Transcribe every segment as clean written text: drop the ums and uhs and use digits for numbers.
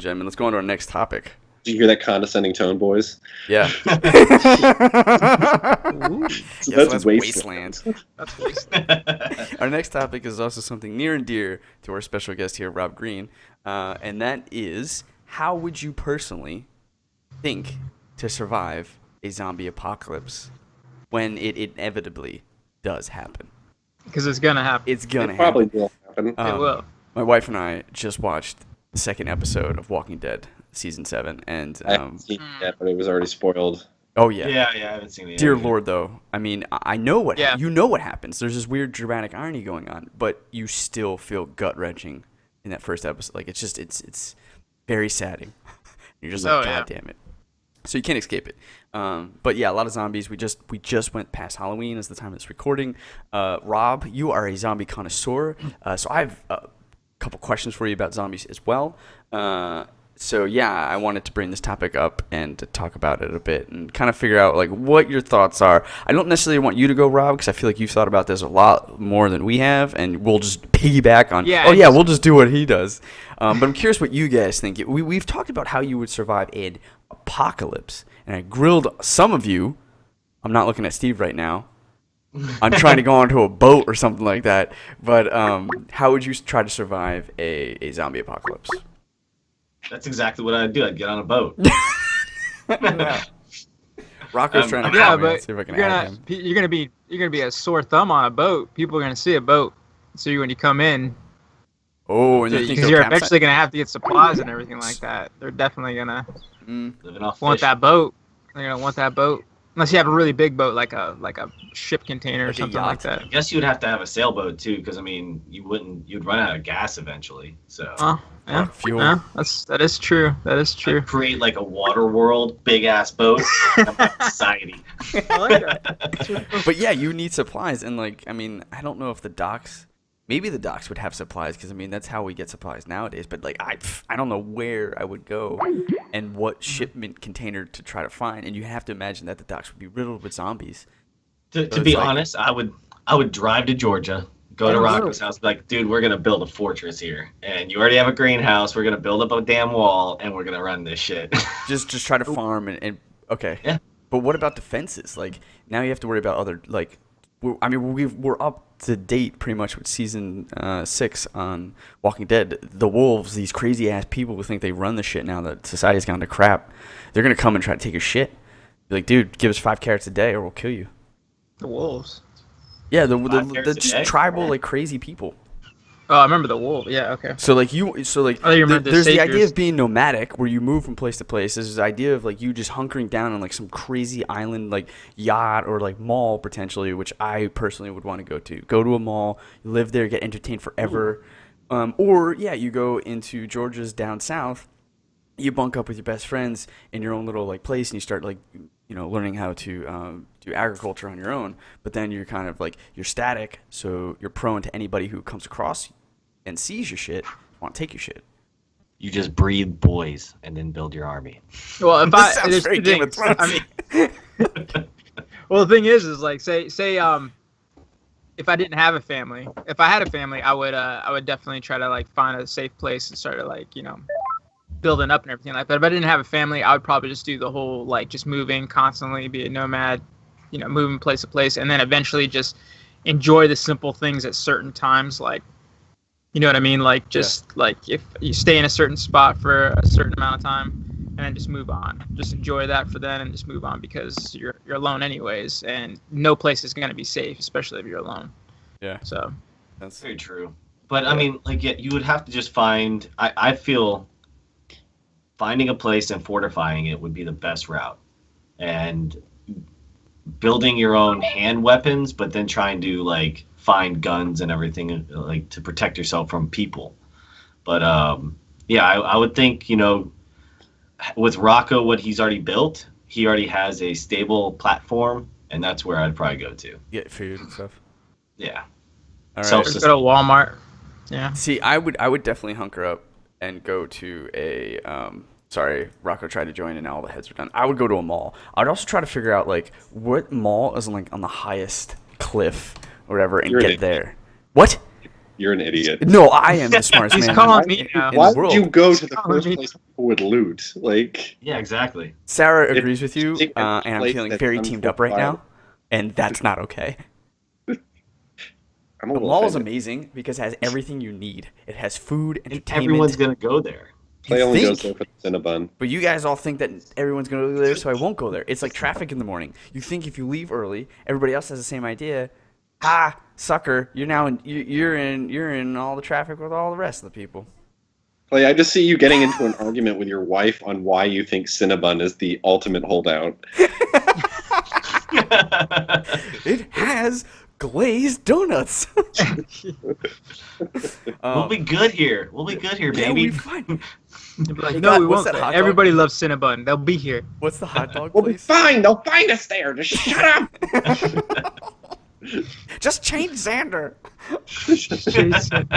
gentlemen. Let's go on to our next topic. Did you hear that condescending tone, boys? Yeah. So Yes, that's Wasteland. That's Wasteland. Our next topic is also something near and dear to our special guest here, Robb Greene, and that is, how would you personally think to survive a zombie apocalypse when it inevitably does happen? Because it's gonna happen. It's gonna It probably happen. will happen. It will. My wife and I just watched the second episode of Walking Dead, season 7, and I haven't seen it yet, but it was already spoiled. oh yeah. Yeah, I haven't seen it. Dear yet. Lord, though, I mean, I know what Yeah. you know what happens. There's this weird dramatic irony going on, but you still feel gut wrenching in that first episode. Like it's very saddening. You're just like, God damn it. So you can't escape it. But yeah, a lot of zombies. We just went past Halloween as the time of this recording. Rob, you are a zombie connoisseur, so I have a couple questions for you about zombies as well. So yeah, I wanted to bring this topic up and to talk about it a bit and kind of figure out like what your thoughts are. I don't necessarily want you to go, Rob, because I feel like you've thought about this a lot more than we have, and we'll just piggyback on. Yeah, oh yeah, we'll just do what he does. But I'm curious what you guys think. We've talked about how you would survive an apocalypse, and I grilled some of you. I'm not looking at Steve right now. I'm trying to go onto a boat or something like that. But how would you try to survive a zombie apocalypse? That's exactly what I'd do. I'd get on a boat. Rocco's trying to Yeah, call me. but Let's see if I can add him. you're gonna be a sore thumb on a boat. People are gonna see a boat. So when you come in, Oh, and you think because they'll you're capsize? eventually gonna have to get supplies and everything like that. They're definitely gonna Living off want fish. that boat. They're gonna want that boat. Unless you have a really big boat, like a ship container or Like a something like yacht. that. I guess you would have to have a sailboat too, because I mean, you'd run out of gas eventually. So Yeah, Fuel. yeah, that is true. That is true. I'd create like a water world, big ass boat, society. I like that. But yeah, you need supplies, and like, I mean, I don't know if the docks. Maybe the docks would have supplies, because I mean that's how we get supplies nowadays. But like, I don't know where I would go, and what shipment container to try to find. And you have to imagine that the docks would be riddled with zombies. To it's be like- honest, I would drive to Georgia, go to Rocco's house, be like, dude, we're gonna build a fortress here, and you already have a greenhouse. We're gonna build up a damn wall, and we're gonna run this shit. Just try to farm and okay. Yeah. But what about defenses? Like now you have to worry about other like. We're up to date pretty much with season 6 on Walking Dead. The wolves, these crazy ass people who think they run the shit now that society's gone to crap, they're gonna come and try to take your shit. Be like, dude, give us 5 carrots a day or we'll kill you. The wolves. Yeah, 5 carrots a just day? tribal like crazy people. Oh, I remember the wolf. Yeah, okay. So like Oh, you remember the there's the idea saviors. of being nomadic where you move from place to place. There's this idea of like you just hunkering down on like some crazy island like yacht or like mall potentially, which I personally would want to go to. Go to a mall, live there, get entertained forever. Or yeah, you go into Georgia's down south, you bunk up with your best friends in your own little like place and you start like learning how to do agriculture on your own, but then you're kind of like you're static, so you're prone to anybody who comes across and sees your shit want to take your shit. You just breed boys and then build your army. Well, if This I sounds there's very two Game of things. Thrones. I mean, well, the thing is like say if I didn't have a family, if I had a family, I would definitely try to like find a safe place and start to like building up and everything like that. If I didn't have a family, I would probably just do the whole like just moving constantly, be a nomad, moving place to place, and then eventually just enjoy the simple things at certain times, like. You know what I mean? Like just like if you stay in a certain spot for a certain amount of time and then just move on. Just enjoy that for then and just move on because you're alone anyways and no place is going to be safe, especially if you're alone. Yeah. So That's Very true. But I mean, like, yeah, you would have to just find. I feel finding a place and fortifying it would be the best route, and building your own hand weapons, but then trying to like find guns and everything like to protect yourself from people. But yeah, I would think with Rocco, what he's already built, he already has a stable platform, and that's where I'd probably go to. get food and stuff. Yeah. All right. Self- just go to Walmart. Yeah. See, I would definitely hunker up and go to a sorry, Rocco tried to join and now all the heads are done. I would go to a mall. I'd also try to figure out like what mall is like on the highest cliff or whatever and You're an get idiot. there. What? You're an idiot. No, I am the smartest He's man. calling me now. in Why the would world. you go to the Calling first me- place people would loot? Like, Yeah, exactly. Sarah If agrees with you, take every and I'm place feeling that's very teamed up right unfortified- now, and that's not okay. I'm a The little mall is offended. amazing because it has everything you need. It has food, And entertainment. everyone's gonna go there. Clay You only think? goes there for the Cinnabon. But you guys all think that everyone's going to go there, so I won't go there. It's like traffic in the morning. You think if you leave early, everybody else has the same idea. Ah, sucker! You're now you're in all the traffic with all the rest of the people. Clay, I just see you getting into an argument with your wife on why you think Cinnabon is the ultimate holdout. It has glazed donuts. We'll be good here. We'll be good here, Yeah, baby. we'll be fine. They'll be like, Hey, no, God, we what's won't. that hot dog? Everybody loves Cinnabon. They'll be here. What's the hot dog We'll be place? fine. They'll find us there. Just shut up. Just change Xander. Jason.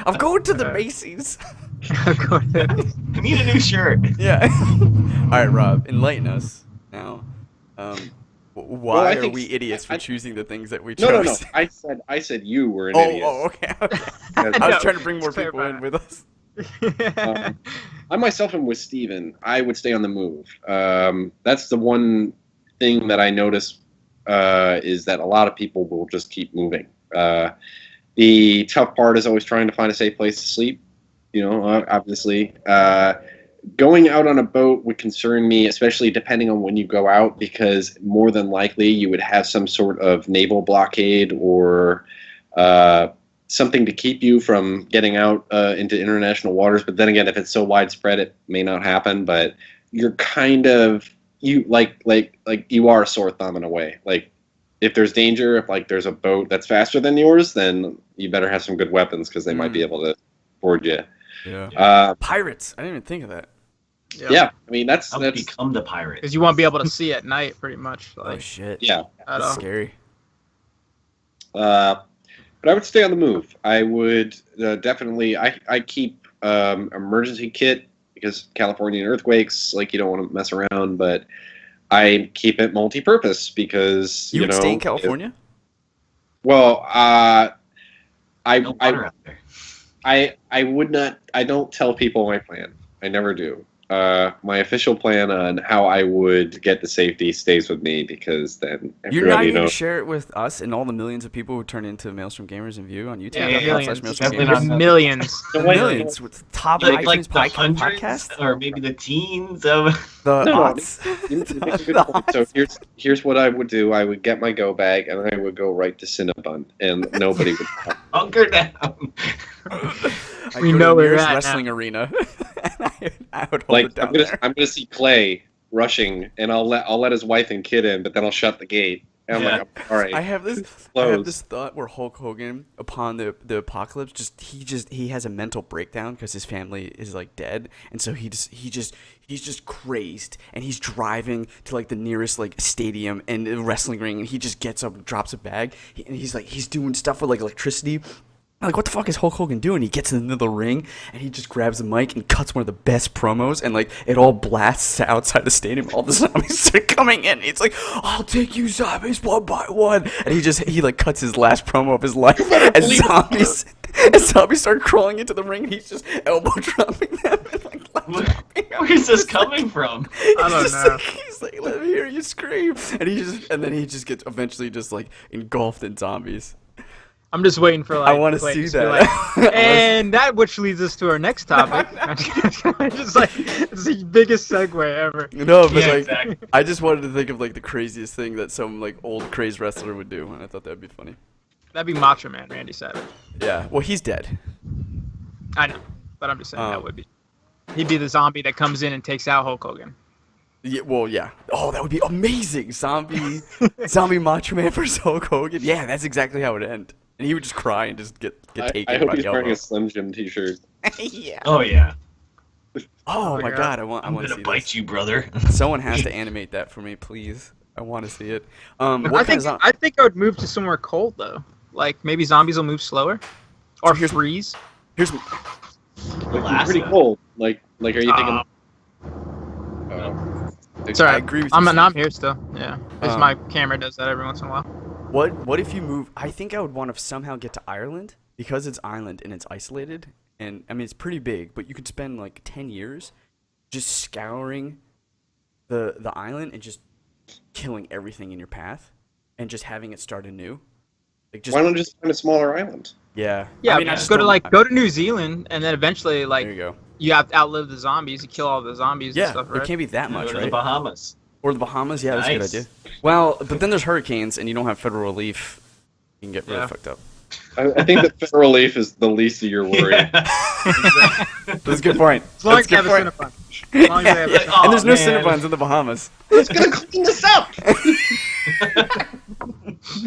I'm going to the Macy's. I need a new shirt. Yeah. All right, Rob, enlighten us now. Why Well, I are think- we idiots for I- choosing the things that we No, chose? no, no. I said you were an Oh, idiot. okay. okay. Yeah, I was No, trying to bring more let's people in clarify. with us. I myself am with Steven. I would stay on the move. That's the one thing that I notice is that a lot of people will just keep moving. The tough part is always trying to find a safe place to sleep. You know, obviously. Going out on a boat would concern me, especially depending on when you go out, because more than likely you would have some sort of naval blockade or something to keep you from getting out into international waters. But then again, if it's so widespread, it may not happen. But you're kind of you like you are a sore thumb in a way. Like if there's danger, if like there's a boat that's faster than yours, then you better have some good weapons because they might be able to board you. Yeah. Pirates. I didn't even think of that. Yeah, I mean that's I'll become the pirate. Because you won't be able to see at night, pretty much. Oh, Like, shit. yeah. at That's all. scary. But I would stay on the move. I would definitely. I keep emergency kit because Californian earthquakes. Like you don't want to mess around, but I keep it multi-purpose because You would know. stay in California? Well, No water out there. I would not. I don't tell people my plan. I never do. My official plan on how I would get to safety stays with me because then You're not everybody going to knows. share it with us and all the millions of people who turn into Maelstrom Gamers and view on YouTube. Yeah, Yeah, millions. Maelstrom definitely Gamers. not- Millions. No, wait, Millions with top Like iTunes the hundreds, podcast. or maybe the teens of. The No, aughts. You make a good The point. So aughts. here's what I would do. I would get my go bag and I would go right to Cinnabon, and nobody would. Hunker down. I We go to know the where you're nearest at wrestling arena. and I would hold Like it down I'm there. gonna see Clay rushing, and I'll let his wife and kid in, but then I'll shut the gate. And I'm Yeah. like, all right. I have this Close. thought where Hulk Hogan, upon the apocalypse, he has a mental breakdown because his family is like dead, and so he's just crazed, and he's driving to like the nearest like stadium and a wrestling ring, and he just gets up and drops a bag, and he's doing stuff with like electricity. I'm like, what the fuck is Hulk Hogan doing? He gets into the ring and he just grabs the mic and cuts one of the best promos, and like it all blasts outside the stadium. All the zombies start coming in. It's like, I'll take you zombies one by one, and he like cuts his last promo of his life as zombies start crawling into the ring, and he's just elbow dropping them and like lap dropping them. Where's this coming from? I don't He's just know. like, he's like, let me hear you scream, and then he just gets eventually just like engulfed in zombies. I'm just waiting for like. I want to Clay see just to be that. like, and that which leads us to our next topic. Just like it's the biggest segue ever. No, but Yeah, like, exactly. I just wanted to think of like the craziest thing that some like old crazed wrestler would do, and I thought that'd be funny. That'd be Macho Man, Randy Savage. Yeah, well, he's dead. I know, but I'm just saying Oh. that would be. He'd be the zombie that comes in and takes out Hulk Hogan. Yeah, well, yeah. Oh, that would be amazing. Zombie Macho Man versus Hulk Hogan. Yeah, that's exactly how it would end. And he would just cry and just get taken I hope by he's the wearing elbow. a Slim Jim T-shirt. Yeah. Oh yeah. Oh my God. god, I want I'm to gonna see bite this. you, brother. Someone has to animate that for me, please. I want to see it. What I kind think of zo- I think I would move to somewhere cold though. Like maybe zombies will move slower, or here's- freeze. Here's Like, it's Alaska. pretty cold. Like are you thinking? It's alright. I agree with you. I'm here still. Yeah, because Um, my camera does that every once in a while. What if you move? I think I would want to somehow get to Ireland because it's island and it's isolated, and I mean it's pretty big, but you could spend like 10 years just scouring the island and just killing everything in your path, and just having it start anew. Like just Why don't you just find a smaller island? yeah. Yeah, I mean, I just just don't- go to New Zealand, and then eventually like There you go. you have to outlive the zombies. You kill all the zombies Yeah, and stuff, right? it can't be that Go much, to the right? Bahamas. Or the Bahamas. Yeah, that's a Nice. good idea. Well, but then there's hurricanes, and you don't have federal relief. You can get really Yeah. fucked up. I think that federal relief is the least of your worries. That's a good point. As long That's as you a have a good Cinnabon. As long as you Yeah, have a yeah. Cinnabon. And there's no man. Cinnabons in the Bahamas. Who's gonna clean this up?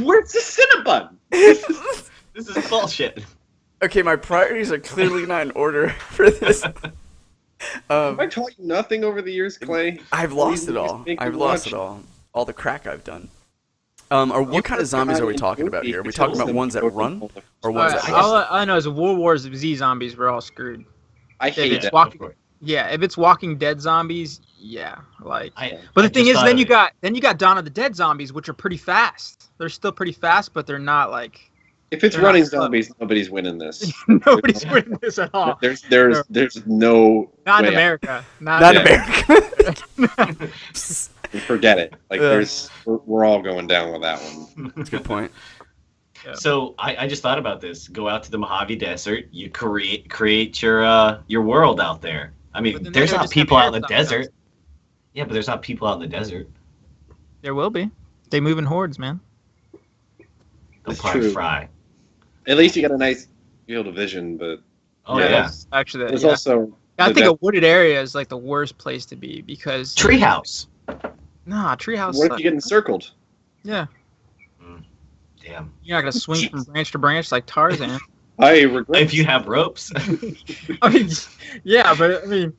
Where's the Cinnabon? This is bullshit. Okay, my priorities are clearly not in order for this. Have I taught you nothing over the years, Clay? I've All lost these it movies all. make I've me lost watch. it all. All the crack I've done. Or what kind of zombies are we talking about here? Are we talking about ones that run, or ones that All walk? I know is World War Z zombies were all screwed. I If hate it's that. walking, yeah, if it's Walking Dead zombies, yeah, like. But the I thing just is, thought then of you it. got Dawn of the Dead zombies, which are pretty fast. They're still pretty fast, but they're not like If it's They're running not slow. zombies, nobody's winning this. nobody's winning this at all. There's no Not in way America. Not Yeah. America. Forget it. Like Yeah. we're all going down with that one. That's a good point. So I just thought about this. Go out to the Mojave Desert. You create your world out there. I But mean, then there's they'll not just have people out in the air zombies. desert. Yeah, but there's not people out in the desert. There will be. They move in hordes, man. They'll It's probably true. fry. At least you got a nice field of vision, but Oh Yeah. yeah. that's actually, there's yeah. also I think that- a wooded area is like the worst place to be because Treehouse. nah, treehouse. what if you get encircled? Yeah, Damn. you're not gonna swing from branch to branch like Tarzan. I regret. If you have ropes. I mean, yeah, but I mean,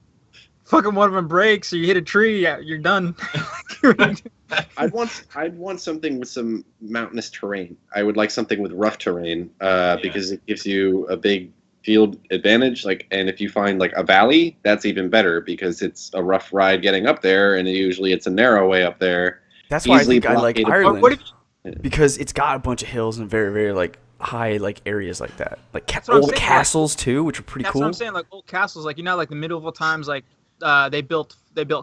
fucking one of them breaks or you hit a tree, yeah, you're done. I'd want something with some mountainous terrain. I would like something with rough terrain, because it gives you a big field advantage. Like, and if you find like a valley, that's even better because it's a rough ride getting up there, and usually it's a narrow way up there. That's why I Easily think I like blockaded. Ireland, what if because it's got a bunch of hills and very, very like high like areas like that, like That's what I'm old saying, like- castles too, which are pretty That's cool. what I'm saying. Like old castles, like like the medieval times, like they built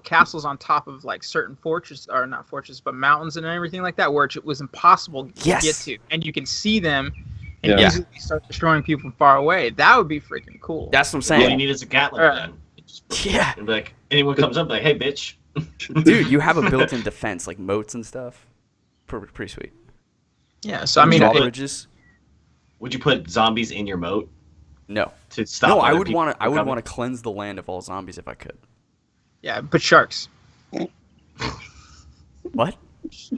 castles on top of like certain fortresses, or not fortresses, but mountains and everything like that, where it was impossible to Yes. get to, and you can see them and Yeah. easily start destroying people from far away. That would be freaking cool. That's what I'm All you saying. need is a Gatling Alright. gun. Yeah, And like anyone comes up like, hey bitch. dude, you have a built-in defense like moats and stuff. Pretty sweet. Yeah. So I mean, Drawbridges. Would you put zombies in your moat No, to stop? no, I other would people want to. from I would coming? want to cleanse the land of all zombies if I could. yeah, but sharks, What?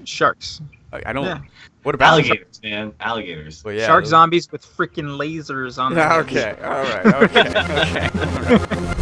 sharks, I don't. Yeah. What about Alligators, man. Alligators. Well, yeah, shark those- zombies with freaking lasers on them. Yeah, okay. All right. Okay. Okay. All right.